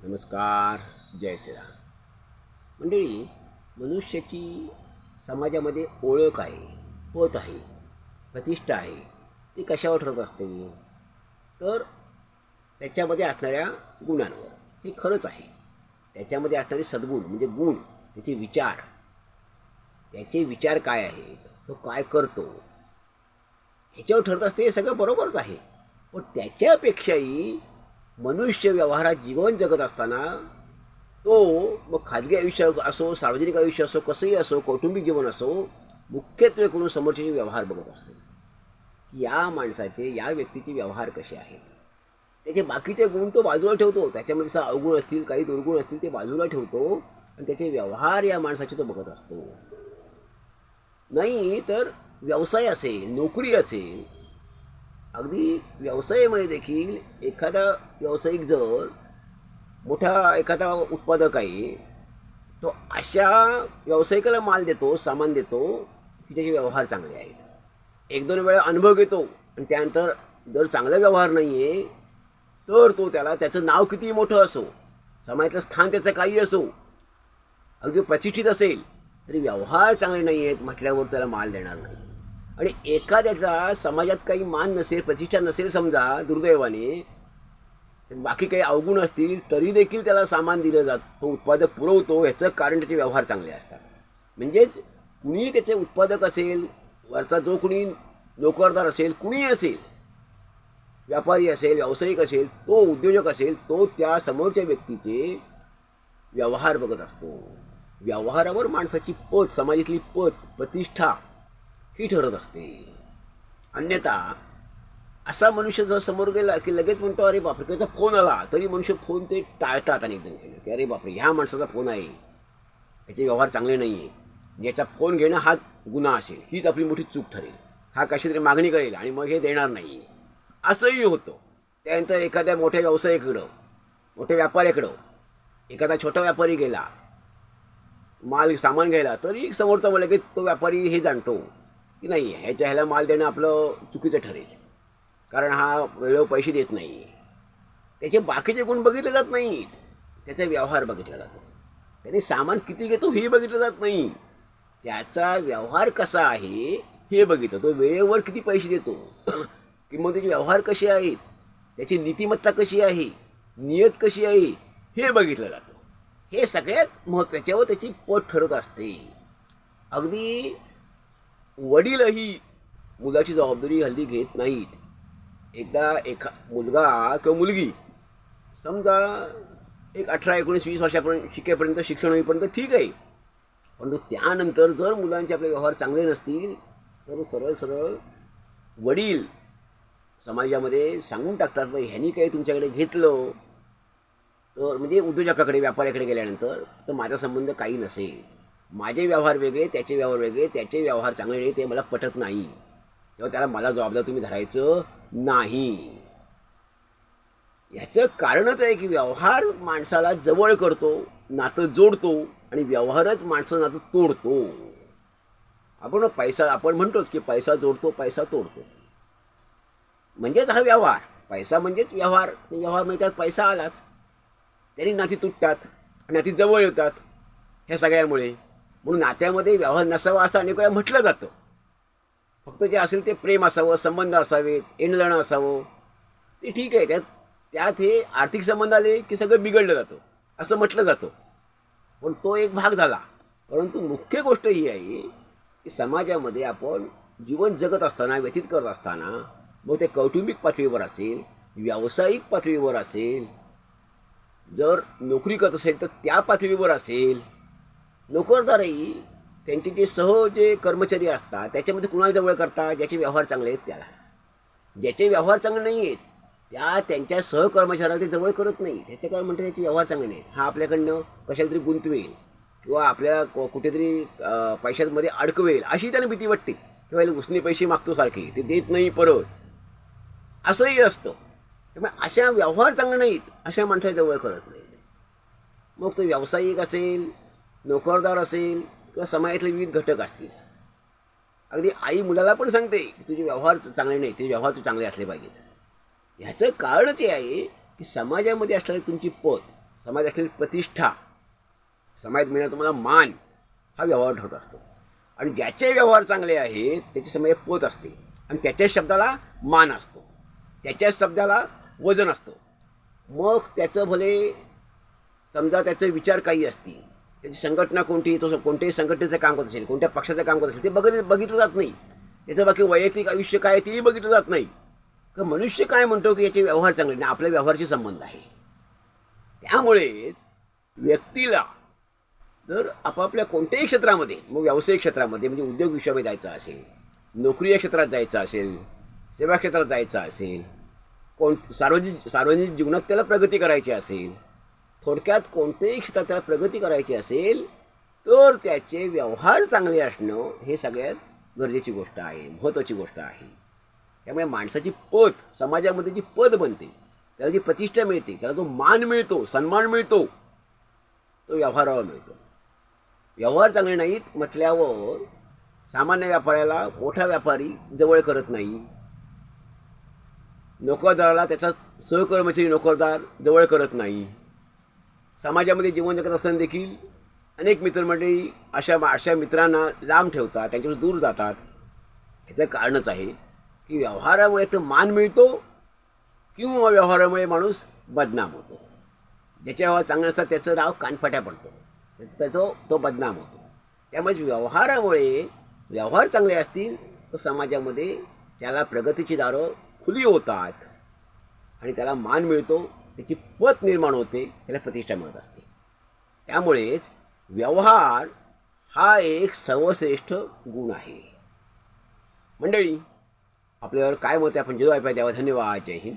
नमस्कार. जय श्रीराम. मंडळी, मनुष्याची समाजामध्ये ओळख आहे, पत आहे, प्रतिष्ठा आहे. ती कशावर ठरत असते? तर त्याच्यामध्ये असणाऱ्या गुणांवर. हे खरंच आहे. त्याच्यामध्ये असणारे सद्गुण म्हणजे गुण, त्याचे विचार काय आहेत, तो काय करतो, ह्याच्यावर ठरत असते. हे सगळं बरोबरच आहे. पण त्याच्यापेक्षाही मनुष्य व्यवहारात जीवन जगत असताना तो मग खाजगी आयुष्य असो, सार्वजनिक आयुष्य असो, कसंही असो, कौटुंबिक जीवन असो, मुख्यत्वे करून समोरचे व्यवहार बघत असतो की या माणसाचे, या व्यक्तीचे व्यवहार कसे आहेत. त्याचे बाकीचे गुण तो बाजूला ठेवतो. त्याच्यामध्ये अवगुण असतील, काही दुर्गुण असतील, ते बाजूला ठेवतो आणि त्याचे व्यवहार या माणसाचे तो बघत असतो. नाही तर व्यवसाय असेल, नोकरी असेल, अगदी व्यवसायामध्ये देखील एखादा व्यावसायिक जर मोठा एखादा उत्पादक आहे, तो अशा व्यावसायिकाला माल देतो, सामान देतो की त्याचे व्यवहार चांगले आहेत. एक दोन वेळा अनुभव घेतो आणि त्यानंतर जर चांगला व्यवहार नाही आहे तर तो त्याला, त्याचं नाव किती मोठं असो, समाजातलं स्थान त्याचं काही असो, अगदी प्रतिष्ठित असेल, तरी व्यवहार चांगले नाही आहेत म्हटल्यावर त्याला माल देणार नाही. आणि एखाद्याचा समाजात काही मान नसेल, प्रतिष्ठा नसेल समजा दुर्दैवाने, बाकी काही अवगुण असतील, तरी देखील त्याला सामान दिलं जातं, तो उत्पादक पुरवतो. ह्याचं कारण त्याचे व्यवहार चांगले असतात. म्हणजेच कुणी त्याचे उत्पादक असेल, वरचा जो कुणी नोकरदार असेल, कुणीही असेल, व्यापारी असेल, व्यावसायिक असेल, तो उद्योजक असेल, तो त्या समोरच्या व्यक्तीचे व्यवहार बघत असतो. व्यवहारावर माणसाची पत, समाजातली पत, प्रतिष्ठा ही ठरत असते. अन्यथा असा मनुष्य जर समोर गेला की लगेच म्हणतो, अरे बापरे, त्याचा फोन आला, तरी मनुष्य फोन ते टाळतात अनेक जण घेणं, की अरे बापरे, ह्या माणसाचा फोन आहे, याचे व्यवहार चांगले नाही आहे, याचा फोन घेणं हा गुन्हा असेल, हीच आपली मोठी चूक ठरेल, हा कशी तरी मागणी करेल आणि मग हे देणार नाही, असंही होतं. त्यानंतर एखाद्या मोठ्या व्यवसायाकडं, मोठ्या व्यापाऱ्याकडं एखादा छोटा व्यापारी गेला सामान घ्यायला, तरी समोरचा लगेच तो व्यापारी हे जाणतो की नाही, ह्याला माल देणं आपलं चुकीचं ठरेल, कारण हा वेळेवर पैसे देत नाही. त्याचे बाकीचे गुण बघितले जात नाहीत, त्याचा व्यवहार बघितला जातो. त्याने सामान किती घेतो हे बघितलं जात नाही, त्याचा व्यवहार कसा आहे हे बघितलं. तो वेळेवर किती पैसे देतो, किंवा त्याचे व्यवहार कसे आहेत, त्याची नीतिमत्ता कशी आहे, नियत कशी आहे, हे बघितलं जातं. हे सगळ्यात महत्त्वाच्यावर त्याची पत ठरत असते. अगदी वडीलही मुलाची जबाबदारी हल्ली घेत नाहीत. एकदा मुलगा किंवा मुलगी समजा एक 18-19-20 वर्षापर्यंत शिकेपर्यंत, शिक्षण होईपर्यंत ठीक आहे, परंतु त्यानंतर जर मुलांचे आपले व्यवहार चांगले नसतील तर सरळ सरळ वडील समाजामध्ये सांगून टाकतात, मग ह्यांनी काही तुमच्याकडे घेतलं तर, म्हणजे उद्योजकाकडे, व्यापाऱ्याकडे गेल्यानंतर, तर माझा संबंध काही नसेल, माझे व्यवहार वेगळे, त्याचे व्यवहार वेगळे, त्याचे व्यवहार चांगले नाही, ते मला पटत नाही, तेव्हा त्याला मला जबाबदार तुम्ही धरायचं नाही. याचं कारणच आहे की व्यवहार माणसाला जवळ करतो, नातं जोडतो, आणि व्यवहारच माणसं नातं तोडतो. आपण म्हणतोच की पैसा जोडतो, पैसा तोडतो, म्हणजेच हा व्यवहार. पैसा म्हणजेच व्यवहार, व्यवहार म्हणजे त्यात पैसा आलाच, त्यांनी नाती तुटतात आणि नाती जवळ येतात ह्या सगळ्यामुळे. म्हणून नात्यामध्ये व्यवहार नसावा असं अनेक वेळा म्हटलं जातं. फक्त जे असेल ते प्रेम असावं, संबंध असावेत, येणं असावं, ते ठीक आहे. त्यात हे आर्थिक संबंध आले की सगळं बिघडलं जातं असं म्हटलं जातं, पण तो एक भाग झाला. परंतु मुख्य गोष्ट ही आहे की समाजामध्ये आपण जीवन जगत असताना, व्यतीत करत असताना, मग ते कौटुंबिक पातळीवर असेल, व्यावसायिक पातळीवर असेल, जर नोकरी करत असेल तर त्या पातळीवर असेल, नोकरदारही त्यांचे जे कर्मचारी असतात त्याच्यामध्ये कुणाला जवळ करतात, ज्याचे व्यवहार चांगले आहेत त्याला. ज्याचे व्यवहार चांगले नाही आहेत त्यांच्या सहकर्मचाऱ्याला ते जवळ करत नाही. त्याच्या काय म्हणतात, त्याचे व्यवहार चांगले नाहीत, हा आपल्याकडनं कशाला तरी गुंतवेल किंवा आपल्या कुठेतरी पैशांमध्ये अडकवेल अशी त्यांना भीती वाटते, किंवा उसने पैसे मागतो सारखे, ते देत नाही परत, असंही असतं. त्यामुळे अशा व्यवहार चांगले नाहीत अशा माणसाला जवळ करत नाहीत. मग तो व्यावसायिक असेल, नोकरदार असेल, किंवा समाजातले विविध घटक असतील. अगदी आई मुलाला पण सांगते की तुझे व्यवहार चांगले नाही, तुझे व्यवहार तू चांगले असले पाहिजेत. ह्याचं कारणच हे आहे की समाजामध्ये असणारी तुमची पत, समाजात असलेली प्रतिष्ठा, समाजात मिळणारा तुम्हाला मान, हा व्यवहार ठरत असतो. आणि ज्याचे व्यवहार चांगले आहेत त्याची समाजात पत असते आणि त्याच्याच शब्दाला मान असतो, त्याच्याच शब्दाला वजन असतं. मग त्याचं भले समजा त्याचे विचार काही असतील, त्याची संघटना कोणती, तो कोणत्याही संघटनेचं काम करत असेल, कोणत्या पक्षाचं काम करत असेल, ते बघितलं जात नाही. त्याचं बाकी वैयक्तिक आयुष्य काय आहे तेही बघितलं जात नाही. तर मनुष्य काय म्हणतो की याचे व्यवहार चांगले नाही, आपल्या व्यवहाराशी संबंध आहे. त्यामुळे व्यक्तीला जर आपापल्या कोणत्याही क्षेत्रामध्ये, मग व्यावसायिक क्षेत्रामध्ये म्हणजे उद्योग विषयामध्ये जायचं असेल, नोकरी या क्षेत्रात जायचं असेल, सेवा क्षेत्रात जायचं असेल, सार्वजनिक जीवनात त्याला प्रगती करायची असेल, थोडक्यात कोणत्याही क्षेत्रात त्याला प्रगती करायची असेल, तर त्याचे व्यवहार चांगले असणं हे सगळ्यात गरजेची गोष्ट आहे, महत्त्वाची गोष्ट आहे. त्यामुळे माणसाची पत, समाजामध्ये जी पद बनते, त्याला जी प्रतिष्ठा मिळते, त्याला जो मान मिळतो, सन्मान मिळतो, तो व्यवहारावर मिळतो. व्यवहार चांगले नाहीत म्हटल्यावर सामान्य व्यापाऱ्याला मोठा व्यापारी जवळ करत नाही, नोकरदाराला त्याचा सहकर्मचारी नोकरदार जवळ करत नाही. समाजामध्ये जीवन जगत असताना देखील अनेक मित्रमंडळी अशा मित्रांना लांब ठेवतात, त्यांच्यापासून दूर जातात. ह्याचं कारणच आहे की व्यवहारामुळे तर मान मिळतो किंवा व्यवहारामुळे माणूस बदनाम होतो. ज्याच्या व्यवहार चांगले असतात त्याचं नाव कानफाट्या पडतं, तो बदनाम होतो. त्यामुळे व्यवहार चांगले असतील तर समाजामध्ये त्याला प्रगतीची दारं खुली होतात आणि त्याला मान मिळतो, त्याची पत निर्माण होते, त्याला प्रतिष्ठा मिळत असते. त्यामुळेच व्यवहार हा एक सर्वश्रेष्ठ गुण आहे. मंडळी, आपल्यावर काय मत आहे आपण जरूर ऐकायला द्यावा. धन्यवाद. जय हिंद.